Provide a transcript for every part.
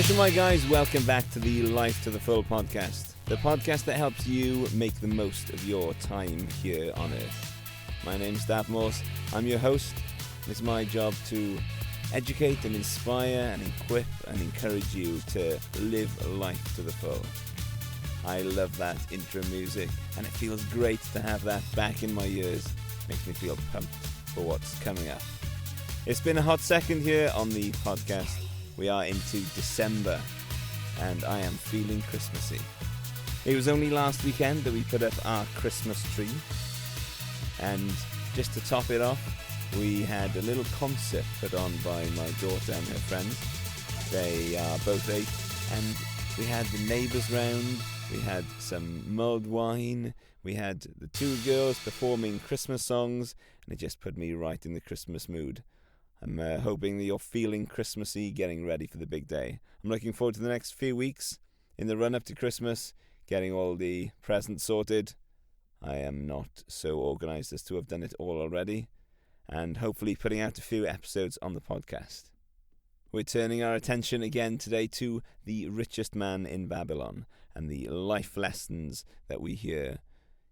Shemai guys, welcome back to the Life to the Full podcast, the podcast that helps you make the most of your time here on Earth. My name's Dave Morse, I'm your host. It's my job to educate and inspire and equip and encourage you to live life to the full. I love that intro music and it feels great to have that back in my ears. Makes me feel pumped for what's coming up. It's been a hot second here on the podcast. We are into December and I am feeling Christmassy. It was only last weekend that we put up our Christmas tree, and just to top it off, we had a little concert put on by my daughter and her friends. They are both 8, and we had the neighbours round, we had some mulled wine, we had the 2 girls performing Christmas songs, and it just put me right in the Christmas mood. I'm hoping that you're feeling Christmassy, getting ready for the big day. I'm looking forward to the next few weeks in the run-up to Christmas, getting all the presents sorted. I am not so organised as to have done it all already, and hopefully putting out a few episodes on the podcast. We're turning our attention again today to the Richest Man in Babylon and the life lessons that we hear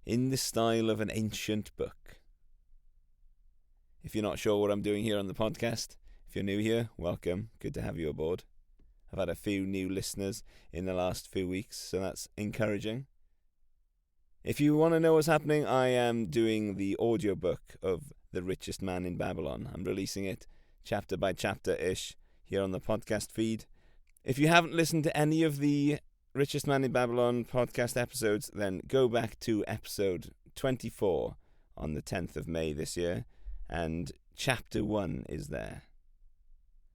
in the style of an ancient book. If you're not sure what I'm doing here on the podcast, if you're new here, welcome. Good to have you aboard. I've had a few new listeners in the last few weeks, so that's encouraging. If you want to know what's happening, I am doing the audiobook of The Richest Man in Babylon. I'm releasing it chapter by chapter-ish here on the podcast feed. If you haven't listened to any of the Richest Man in Babylon podcast episodes, then go back to episode 24 on the 10th of May this year. And chapter 1 is there.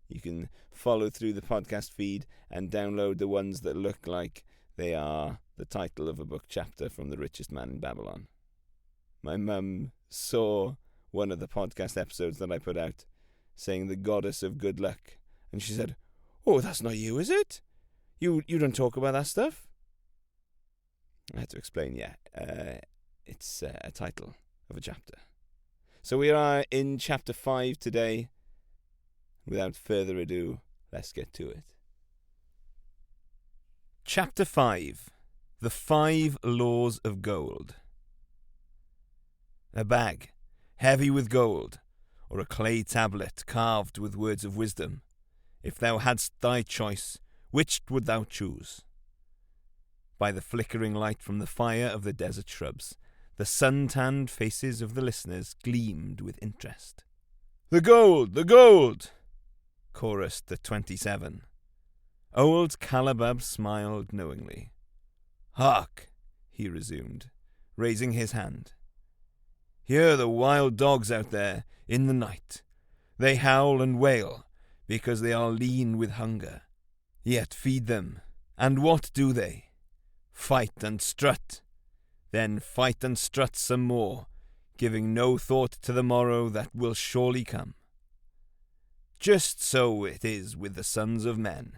You can follow through the podcast feed and download the ones that look like they are the title of a book chapter from The Richest Man in Babylon. My mum saw one of the podcast episodes that I put out saying the goddess of good luck, and she said, "Oh, that's not you, is it? You don't talk about that stuff?" I had to explain, it's a title of a chapter. So we are in chapter 5 today. Without further ado, let's get to it. Chapter 5. The 5 Laws of Gold. A bag, heavy with gold, or a clay tablet carved with words of wisdom. If thou hadst thy choice, which would thou choose? By the flickering light from the fire of the desert shrubs, the sun-tanned faces of the listeners gleamed with interest. "The gold! The gold!" chorused the 27. Old Calabab smiled knowingly. "Hark!" he resumed, raising his hand. "Hear the wild dogs out there in the night. They howl and wail because they are lean with hunger. Yet feed them, and what do they? Fight and strut. Then fight and strut some more, giving no thought to the morrow that will surely come. Just so it is with the sons of men.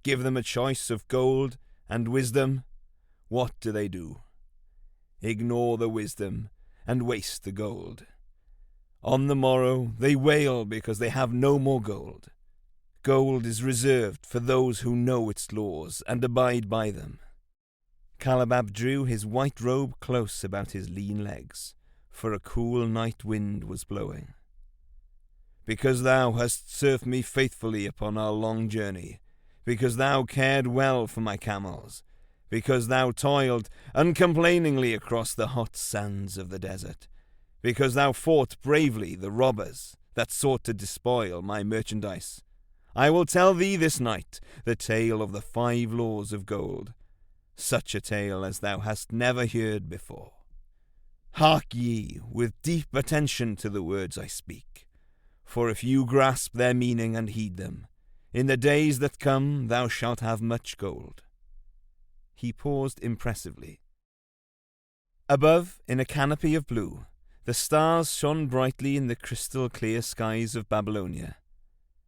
Give them a choice of gold and wisdom. What do? Ignore the wisdom and waste the gold. On the morrow they wail because they have no more gold. Gold is reserved for those who know its laws and abide by them." Calabab drew his white robe close about his lean legs, for a cool night wind was blowing. "Because thou hast served me faithfully upon our long journey, because thou cared well for my camels, because thou toiled uncomplainingly across the hot sands of the desert, because thou fought bravely the robbers that sought to despoil my merchandise, I will tell thee this night the tale of the 5 laws of gold, such a tale as thou hast never heard before. Hark ye with deep attention to the words I speak, for if you grasp their meaning and heed them, in the days that come thou shalt have much gold." He paused impressively. Above, in a canopy of blue, the stars shone brightly in the crystal-clear skies of Babylonia.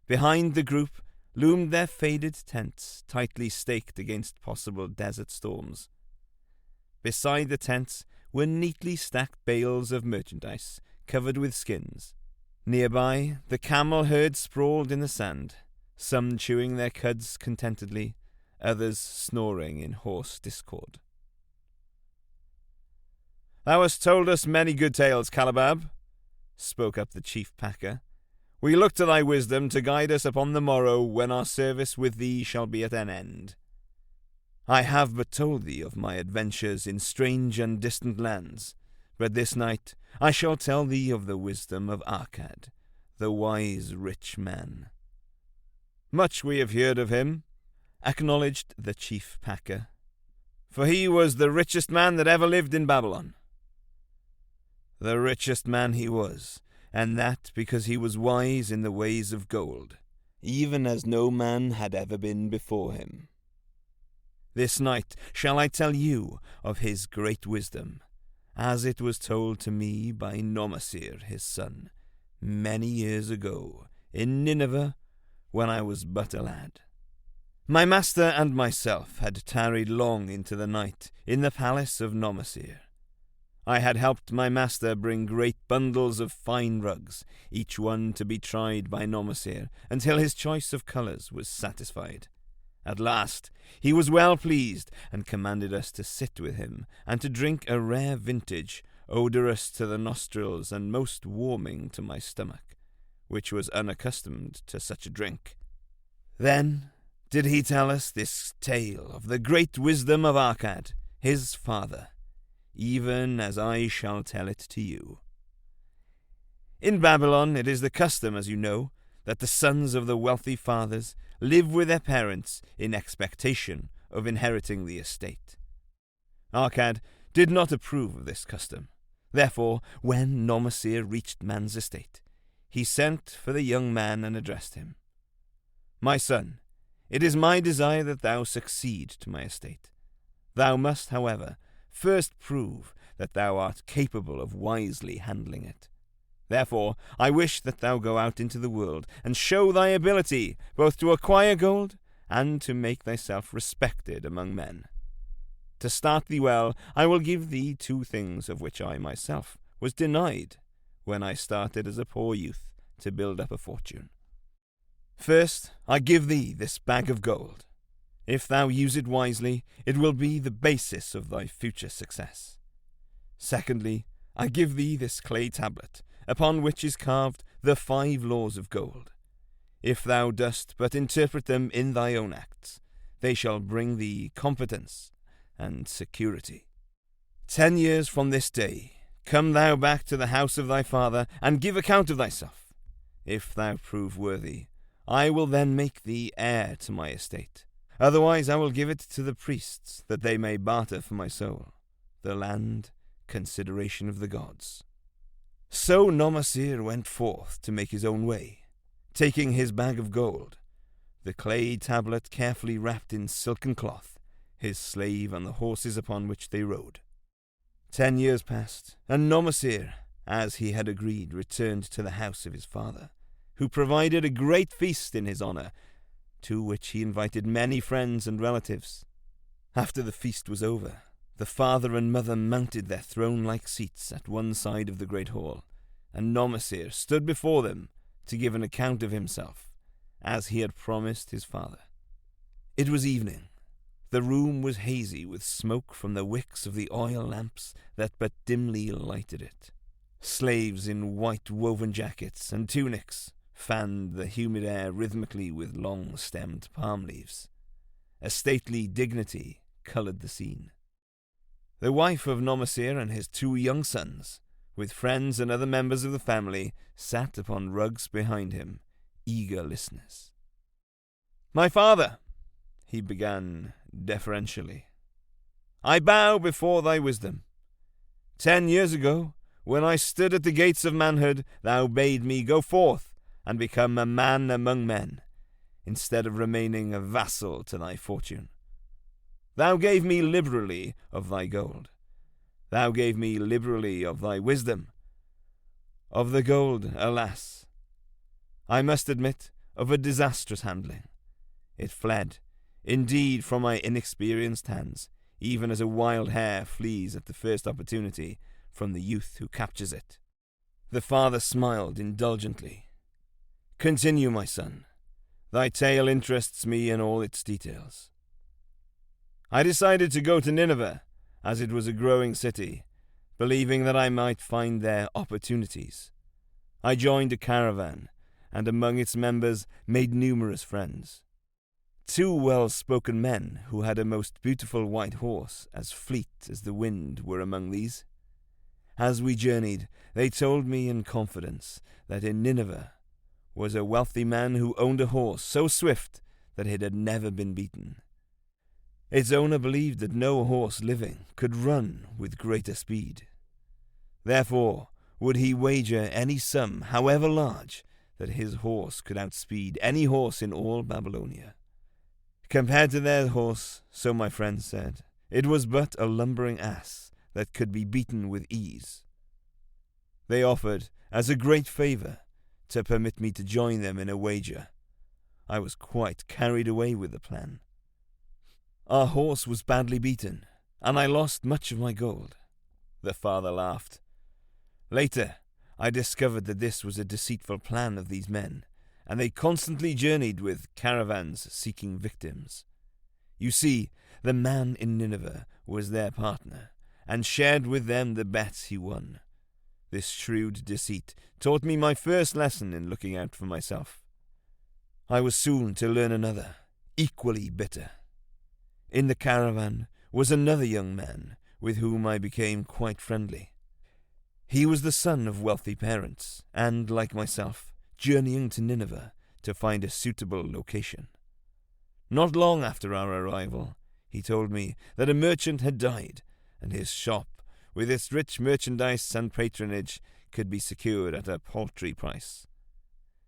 Behind the group loomed their faded tents, tightly staked against possible desert storms. Beside the tents were neatly stacked bales of merchandise, covered with skins. Nearby, the camel herd sprawled in the sand, some chewing their cuds contentedly, others snoring in hoarse discord. "Thou hast told us many good tales, Calibab," spoke up the chief packer. "We look to thy wisdom to guide us upon the morrow when our service with thee shall be at an end. I have but told thee of my adventures in strange and distant lands, but this night I shall tell thee of the wisdom of Arkad, the wise rich man." "Much we have heard of him," acknowledged the chief packer, "for he was the richest man that ever lived in Babylon." "The richest man he was, and that because he was wise in the ways of gold, even as no man had ever been before him. This night shall I tell you of his great wisdom, as it was told to me by Nomasir his son, many years ago, in Nineveh, when I was but a lad. My master and myself had tarried long into the night in the palace of Nomasir. I had helped my master bring great bundles of fine rugs, each one to be tried by Nomasir, until his choice of colours was satisfied. At last he was well pleased, and commanded us to sit with him, and to drink a rare vintage, odorous to the nostrils and most warming to my stomach, which was unaccustomed to such a drink. Then did he tell us this tale of the great wisdom of Arkad, his father, even as I shall tell it to you. In Babylon it is the custom, as you know, that the sons of the wealthy fathers live with their parents in expectation of inheriting the estate. Arkad did not approve of this custom. Therefore, when Nomasir reached man's estate, he sent for the young man and addressed him. "My son, it is my desire that thou succeed to my estate. Thou must, however, first prove that thou art capable of wisely handling it. Therefore, I wish that thou go out into the world and show thy ability both to acquire gold and to make thyself respected among men. To start thee well, I will give thee two things of which I myself was denied when I started as a poor youth to build up a fortune. First, I give thee this bag of gold. If thou use it wisely, it will be the basis of thy future success. Secondly, I give thee this clay tablet, upon which is carved the 5 laws of gold. If thou dost but interpret them in thy own acts, they shall bring thee competence and security. 10 years from this day, come thou back to the house of thy father, and give account of thyself. If thou prove worthy, I will then make thee heir to my estate. Otherwise I will give it to the priests, that they may barter for my soul, the land, consideration of the gods." So Nomasir went forth to make his own way, taking his bag of gold, the clay tablet carefully wrapped in silken cloth, his slave and the horses upon which they rode. 10 years passed, and Nomasir, as he had agreed, returned to the house of his father, who provided a great feast in his honour, to which he invited many friends and relatives. After the feast was over, the father and mother mounted their throne-like seats at one side of the great hall, and Nomasir stood before them to give an account of himself, as he had promised his father. It was evening. The room was hazy with smoke from the wicks of the oil lamps that but dimly lighted it. Slaves in white woven jackets and tunics fanned the humid air rhythmically with long-stemmed palm leaves. A stately dignity coloured the scene. The wife of Nomasir and his 2 young sons, with friends and other members of the family, sat upon rugs behind him, eager listeners. "My father," he began deferentially, "I bow before thy wisdom. 10 years ago, when I stood at the gates of manhood, thou bade me go forth and become a man among men, instead of remaining a vassal to thy fortune. Thou gave me liberally of thy gold. Thou gave me liberally of thy wisdom. Of the gold, alas, I must admit, of a disastrous handling. It fled, indeed, from my inexperienced hands, even as a wild hare flees at the first opportunity from the youth who captures it." The father smiled indulgently. "Continue, my son. Thy tale interests me in all its details. I decided to go to Nineveh, as it was a growing city, believing that I might find there opportunities. I joined a caravan, and among its members made numerous friends. 2 well-spoken men who had a most beautiful white horse, as fleet as the wind, were among these. As we journeyed, they told me in confidence that in Nineveh was a wealthy man who owned a horse so swift that it had never been beaten. Its owner believed that no horse living could run with greater speed. Therefore would he wager any sum, however large, that his horse could outspeed any horse in all Babylonia. Compared to their horse, so my friends said, it was but a lumbering ass that could be beaten with ease. They offered, as a great favour, to permit me to join them in a wager. I was quite carried away with the plan. Our horse was badly beaten, and I lost much of my gold. The father laughed. Later, I discovered that this was a deceitful plan of these men, and they constantly journeyed with caravans seeking victims. You see, the man in Nineveh was their partner, and shared with them the bets he won. This shrewd deceit taught me my first lesson in looking out for myself. I was soon to learn another, equally bitter. In the caravan was another young man with whom I became quite friendly. He was the son of wealthy parents, and, like myself, journeying to Nineveh to find a suitable location. Not long after our arrival, he told me that a merchant had died, and his shop, with its rich merchandise and patronage, could be secured at a paltry price,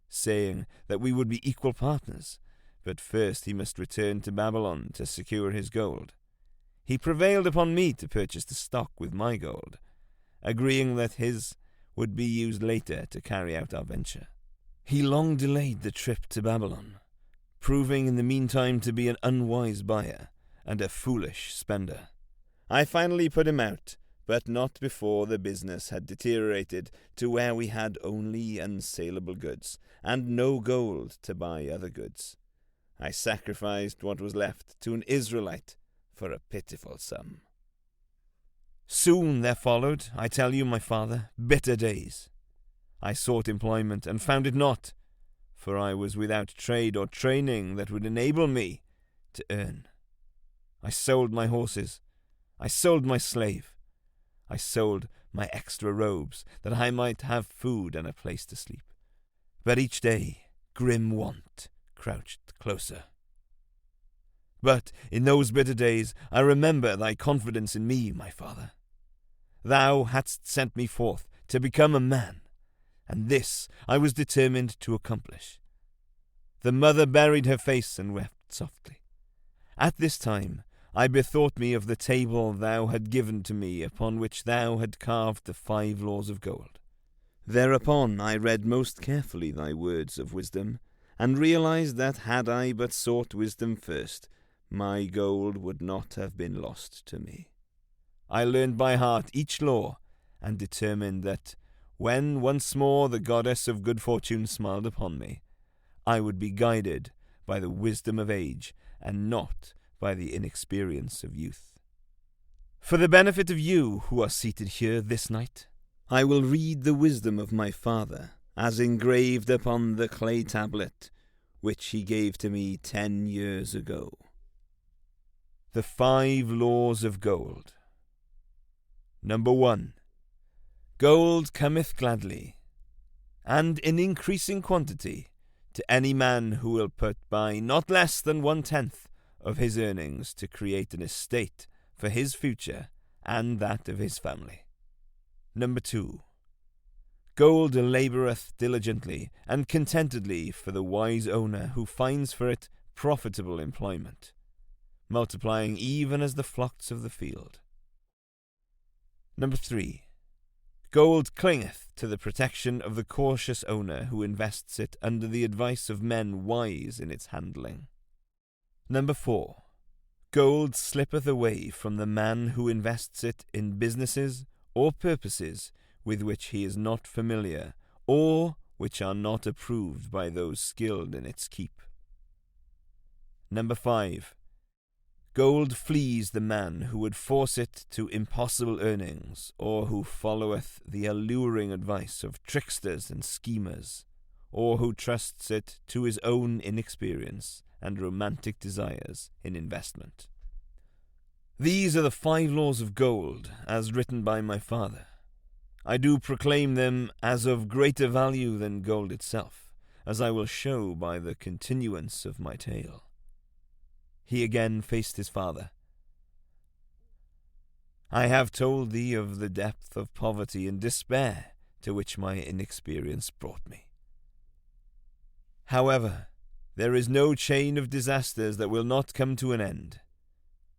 saying that we would be equal partners, but first he must return to Babylon to secure his gold. He prevailed upon me to purchase the stock with my gold, agreeing that his would be used later to carry out our venture. He long delayed the trip to Babylon, proving in the meantime to be an unwise buyer and a foolish spender. I finally put him out, but not before the business had deteriorated to where we had only unsaleable goods, and no gold to buy other goods. I sacrificed what was left to an Israelite for a pitiful sum. Soon there followed, I tell you, my father, bitter days. I sought employment and found it not, for I was without trade or training that would enable me to earn. I sold my horses, I sold my slave, I sold my extra robes that I might have food and a place to sleep. But each day grim want crouched closer. But in those bitter days I remember thy confidence in me, my father. Thou hadst sent me forth to become a man, and this I was determined to accomplish. The mother buried her face and wept softly. At this time I bethought me of the table thou had given to me, upon which thou had carved the 5 laws of gold. Thereupon I read most carefully thy words of wisdom, and realized that had I but sought wisdom first, my gold would not have been lost to me. I learned by heart each law, and determined that, when once more the goddess of good fortune smiled upon me, I would be guided by the wisdom of age, and not by the inexperience of youth. For the benefit of you who are seated here this night, I will read the wisdom of my father, as engraved upon the clay tablet which he gave to me 10 years ago. The 5 laws of gold. Number 1. Gold cometh gladly, and in increasing quantity, to any man who will put by not less than 1/10 of his earnings to create an estate for his future and that of his family. Number 2. Gold laboureth diligently and contentedly for the wise owner who finds for it profitable employment, multiplying even as the flocks of the field. Number 3. Gold clingeth to the protection of the cautious owner who invests it under the advice of men wise in its handling. Number 4. Gold slippeth away from the man who invests it in businesses or purposes with which he is not familiar, or which are not approved by those skilled in its keep. Number 5. Gold flees the man who would force it to impossible earnings, or who followeth the alluring advice of tricksters and schemers, or who trusts it to his own inexperience and romantic desires in investment. These are the 5 laws of gold, as written by my father. I do proclaim them as of greater value than gold itself, as I will show by the continuance of my tale. He again faced his father. I have told thee of the depth of poverty and despair to which my inexperience brought me. However, there is no chain of disasters that will not come to an end.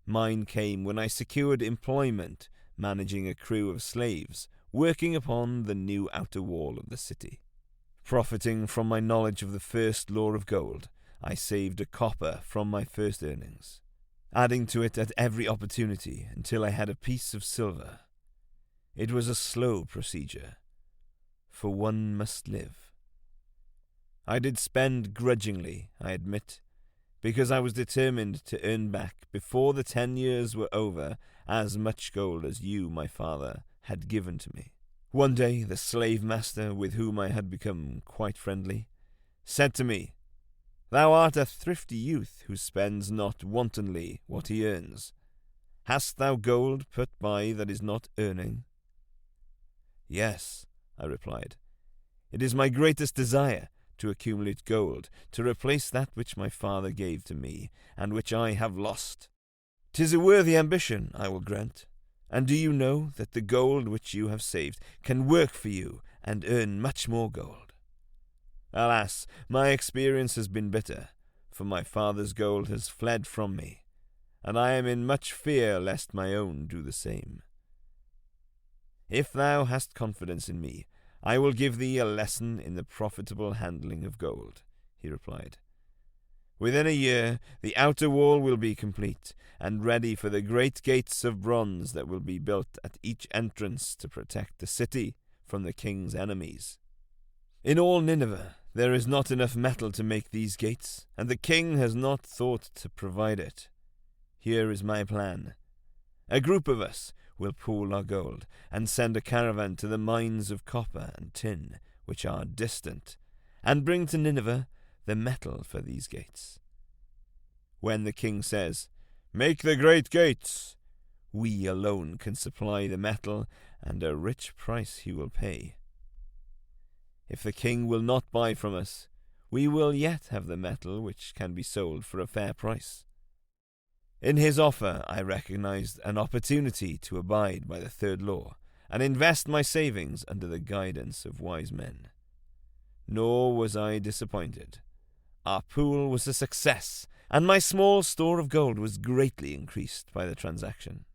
Mine came when I secured employment managing a crew of slaves working upon the new outer wall of the city. Profiting from my knowledge of the first law of gold, I saved a copper from my first earnings, adding to it at every opportunity until I had a piece of silver. It was a slow procedure, for one must live. I did spend grudgingly, I admit, because I was determined to earn back before the 10 years were over as much gold as you, my father, had given to me. One day the slave master, with whom I had become quite friendly, said to me, "Thou art a thrifty youth who spends not wantonly what he earns. Hast thou gold put by that is not earning?" "Yes," I replied. "It is my greatest desire to accumulate gold, to replace that which my father gave to me, and which I have lost. 'Tis a worthy ambition, I will grant. And do you know that the gold which you have saved can work for you and earn much more gold? Alas, my experience has been bitter, for my father's gold has fled from me, and I am in much fear lest my own do the same. If thou hast confidence in me, I will give thee a lesson in the profitable handling of gold," he replied. "Within a year the outer wall will be complete, and ready for the great gates of bronze that will be built at each entrance to protect the city from the king's enemies. In all Nineveh there is not enough metal to make these gates, and the king has not thought to provide it. Here is my plan. A group of us will pool our gold, and send a caravan to the mines of copper and tin, which are distant, and bring to Nineveh the metal for these gates. When the king says, 'Make the great gates,' we alone can supply the metal, and a rich price he will pay. If the king will not buy from us, we will yet have the metal which can be sold for a fair price. In his offer I recognized an opportunity to abide by the 3rd law, and invest my savings under the guidance of wise men. Nor was I disappointed. Our pool was a success, and my small store of gold was greatly increased by the transaction.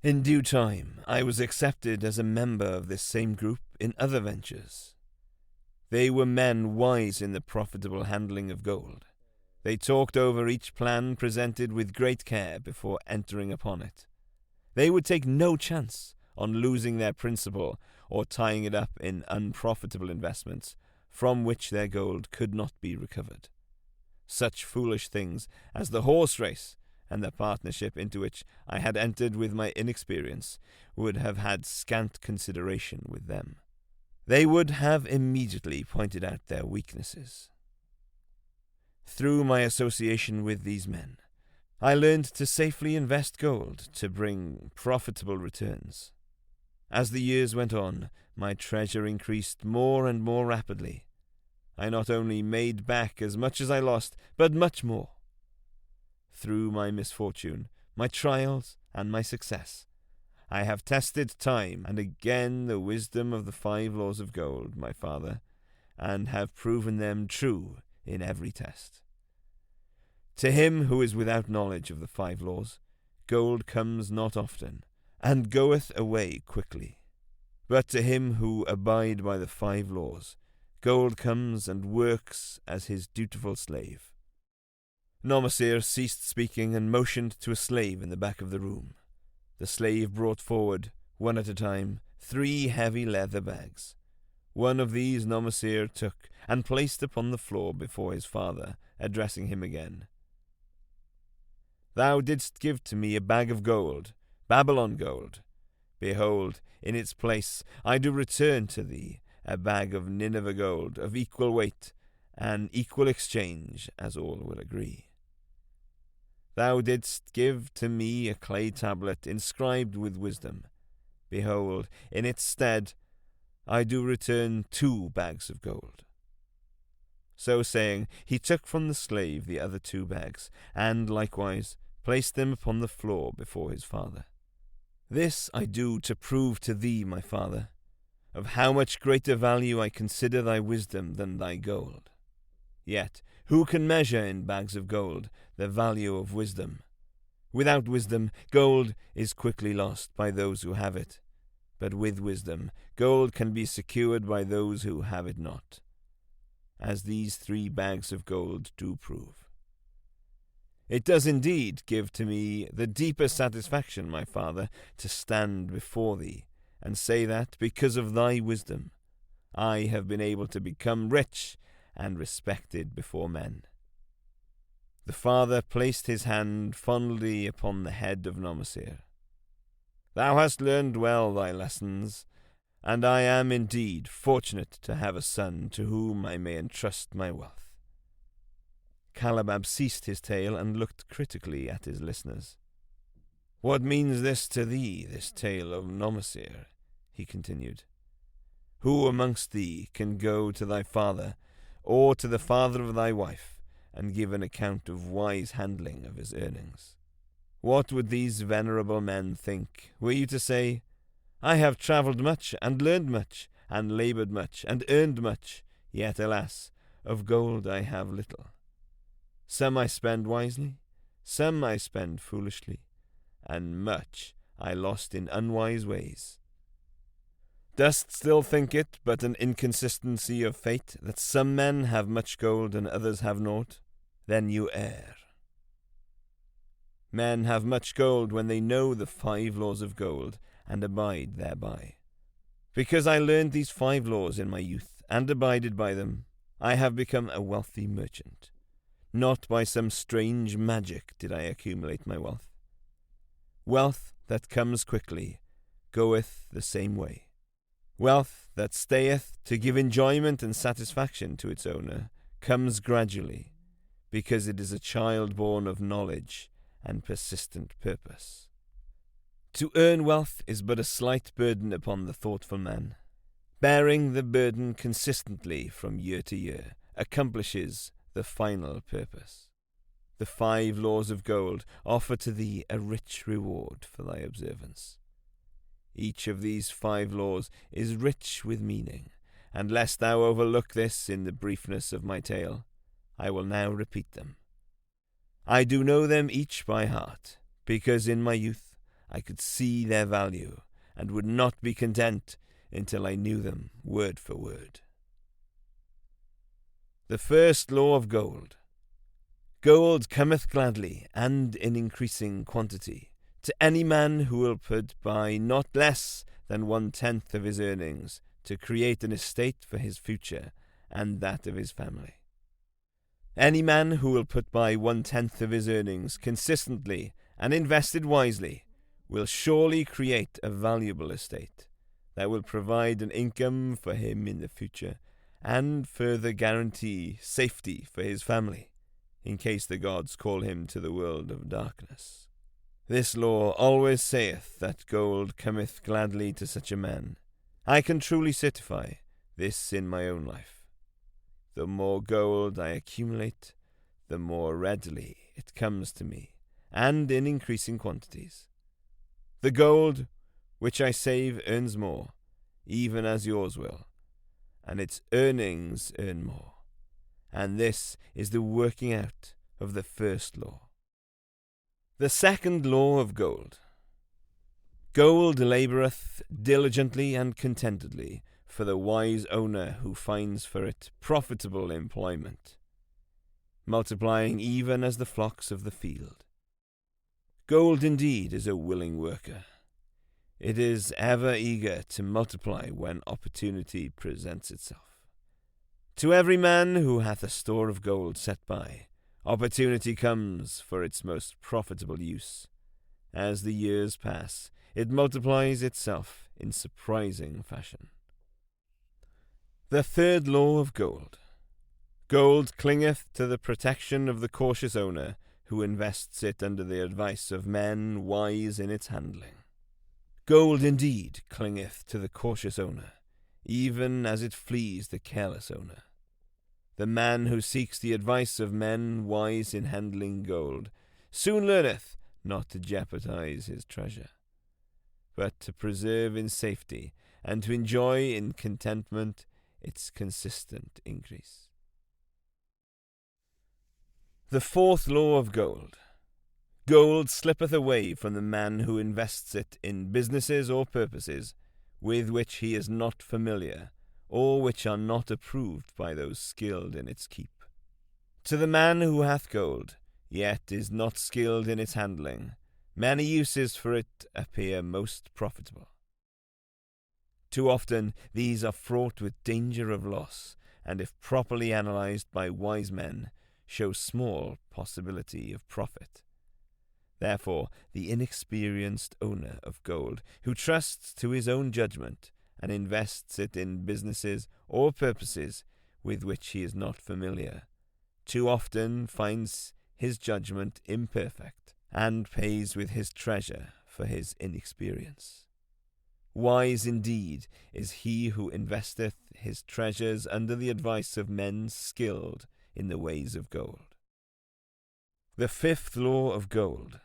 In due time I was accepted as a member of this same group in other ventures. They were men wise in the profitable handling of gold. They talked over each plan presented with great care before entering upon it. They would take no chance on losing their principal or tying it up in unprofitable investments from which their gold could not be recovered. Such foolish things as the horse race and the partnership into which I had entered with my inexperience would have had scant consideration with them. They would have immediately pointed out their weaknesses. Through my association with these men, I learned to safely invest gold to bring profitable returns. As the years went on, my treasure increased more and more rapidly. I not only made back as much as I lost, but much more. Through my misfortune, my trials, and my success, I have tested time and again the wisdom of the 5 laws of gold, my father, and have proven them true in every test. To him who is without knowledge of the 5 laws, gold comes not often, and goeth away quickly. But to him who abide by the 5 laws, gold comes and works as his dutiful slave." Nomasir ceased speaking and motioned to a slave in the back of the room. The slave brought forward, one at a time, 3 heavy leather bags. One of these Nomasir took and placed upon the floor before his father, addressing him again. Thou didst give to me a bag of gold, Babylon gold. Behold, in its place I do return to thee a bag of Nineveh gold, of equal weight, and equal exchange, as all will agree. Thou didst give to me a clay tablet inscribed with wisdom. Behold, in its stead I do return 2 bags of gold. So saying, he took from the slave the other 2 bags, and likewise placed them upon the floor before his father. This I do to prove to thee, my father, of how much greater value I consider thy wisdom than thy gold. Yet who can measure in bags of gold the value of wisdom? Without wisdom, gold is quickly lost by those who have it, but with wisdom, gold can be secured by those who have it not, as these 3 bags of gold do prove. It does indeed give to me the deepest satisfaction, my father, to stand before thee and say that, because of thy wisdom, I have been able to become rich and respected before men. The father placed his hand fondly upon the head of Nomasir. Thou hast learned well thy lessons, and I am indeed fortunate to have a son to whom I may entrust my wealth. Calabab ceased his tale and looked critically at his listeners. What means this to thee, this tale of Nomasir? He continued. Who amongst thee can go to thy father, or to the father of thy wife, and give an account of wise handling of his earnings? What would these venerable men think, were you to say, I have travelled much, and learned much, and laboured much, and earned much, yet, alas, of gold I have little. Some I spend wisely, some I spend foolishly, and much I lost in unwise ways. Dost still think it but an inconsistency of fate that some men have much gold and others have naught? Then you err. Men have much gold when they know the 5 laws of gold and abide thereby. Because I learned these 5 laws in my youth and abided by them, I have become a wealthy merchant. Not by some strange magic did I accumulate my wealth. Wealth that comes quickly goeth the same way. Wealth that stayeth to give enjoyment and satisfaction to its owner comes gradually, because it is a child born of knowledge and persistent purpose. To earn wealth is but a slight burden upon the thoughtful man. Bearing the burden consistently from year to year accomplishes the final purpose. The 5 laws of gold offer to thee a rich reward for thy observance. Each of these 5 laws is rich with meaning, and lest thou overlook this in the briefness of my tale, I will now repeat them. I do know them each by heart, because in my youth I could see their value, and would not be content until I knew them word for word. The first law of gold. Gold cometh gladly, and in increasing quantity, to any man who will put by not less than 1/10 of his earnings to create an estate for his future and that of his family. Any man who will put by 1/10 of his earnings consistently and invested wisely will surely create a valuable estate that will provide an income for him in the future and further guarantee safety for his family in case the gods call him to the world of darkness. This law always saith that gold cometh gladly to such a man. I can truly certify this in my own life. The more gold I accumulate, the more readily it comes to me, and in increasing quantities. The gold which I save earns more, even as yours will, and its earnings earn more. And this is the working out of the first law. The second law of gold. Gold laboureth diligently and contentedly for the wise owner who finds for it profitable employment, multiplying even as the flocks of the field. Gold indeed is a willing worker. It is ever eager to multiply when opportunity presents itself. To every man who hath a store of gold set by, Opportunity comes for its most profitable use. As the years pass, it multiplies itself in surprising fashion. The third law of gold. Gold clingeth to the protection of the cautious owner, who invests it under the advice of men wise in its handling. Gold indeed clingeth to the cautious owner, even as it flees the careless owner. The man who seeks the advice of men wise in handling gold soon learneth not to jeopardize his treasure, but to preserve in safety and to enjoy in contentment its consistent increase. The fourth law of gold. Gold slippeth away from the man who invests it in businesses or purposes with which he is not familiar, or which are not approved by those skilled in its keep. To the man who hath gold, yet is not skilled in its handling, many uses for it appear most profitable. Too often these are fraught with danger of loss, and if properly analyzed by wise men, show small possibility of profit. Therefore, the inexperienced owner of gold, who trusts to his own judgment and invests it in businesses or purposes with which he is not familiar, too often finds his judgment imperfect and pays with his treasure for his inexperience. Wise indeed is he who investeth his treasures under the advice of men skilled in the ways of gold. The fifth law of gold.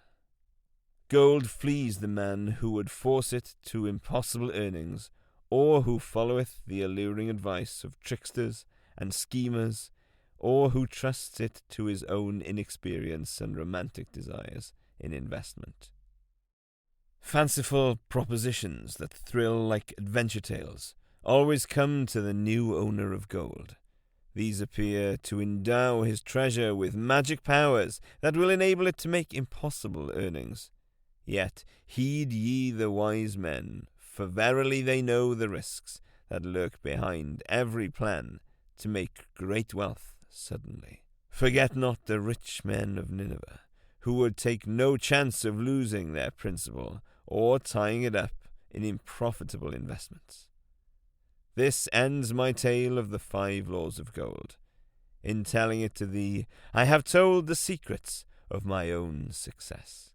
Gold flees the man who would force it to impossible earnings, or who followeth the alluring advice of tricksters and schemers, or who trusts it to his own inexperience and romantic desires in investment. Fanciful propositions that thrill like adventure tales always come to the new owner of gold. These appear to endow his treasure with magic powers that will enable it to make impossible earnings. Yet heed ye the wise men, for verily they know the risks that lurk behind every plan to make great wealth suddenly. Forget not the rich men of Nineveh, who would take no chance of losing their principal or tying it up in unprofitable investments. This ends my tale of the 5 laws of gold. In telling it to thee, I have told the secrets of my own success.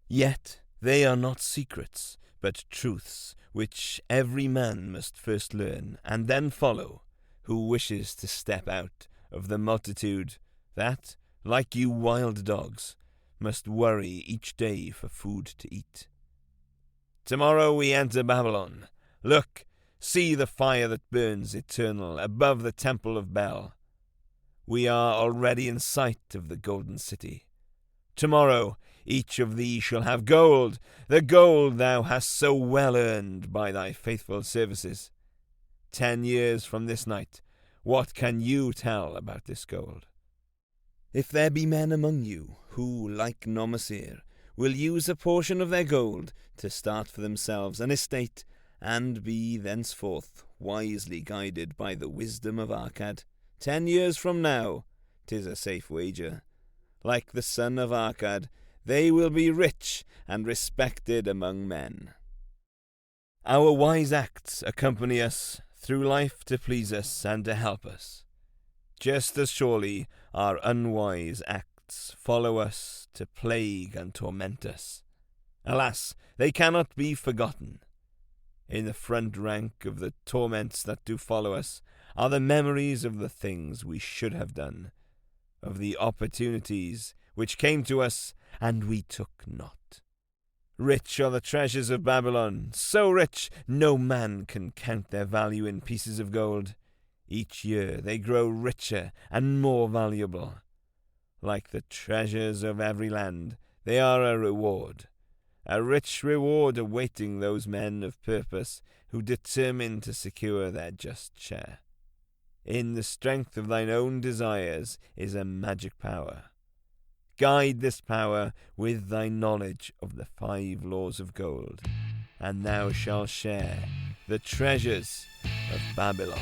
Yet they are not secrets, but truths which every man must first learn and then follow, who wishes to step out of the multitude that, like you wild dogs, must worry each day for food to eat. Tomorrow we enter Babylon. Look, see the fire that burns eternal above the temple of Bel. We are already in sight of the golden city. Tomorrow each of thee shall have gold, the gold thou hast so well earned by thy faithful services. 10 years from this night, what can you tell about this gold? If there be men among you who, like Nomasir, will use a portion of their gold to start for themselves an estate, and be thenceforth wisely guided by the wisdom of Arkad, 10 years from now, 'tis a safe wager. Like the son of Arkad, they will be rich and respected among men. Our wise acts accompany us through life to please us and to help us. Just as surely our unwise acts follow us to plague and torment us. Alas, they cannot be forgotten. In the front rank of the torments that do follow us are the memories of the things we should have done, of the opportunities which came to us and we took not. Rich are the treasures of Babylon, so rich no man can count their value in pieces of gold. Each year they grow richer and more valuable. Like the treasures of every land, they are a rich reward awaiting those men of purpose who determine to secure their just share. In the strength of thine own desires is a magic power. Guide this power with thy knowledge of the 5 laws of gold, and thou shalt share the treasures of Babylon.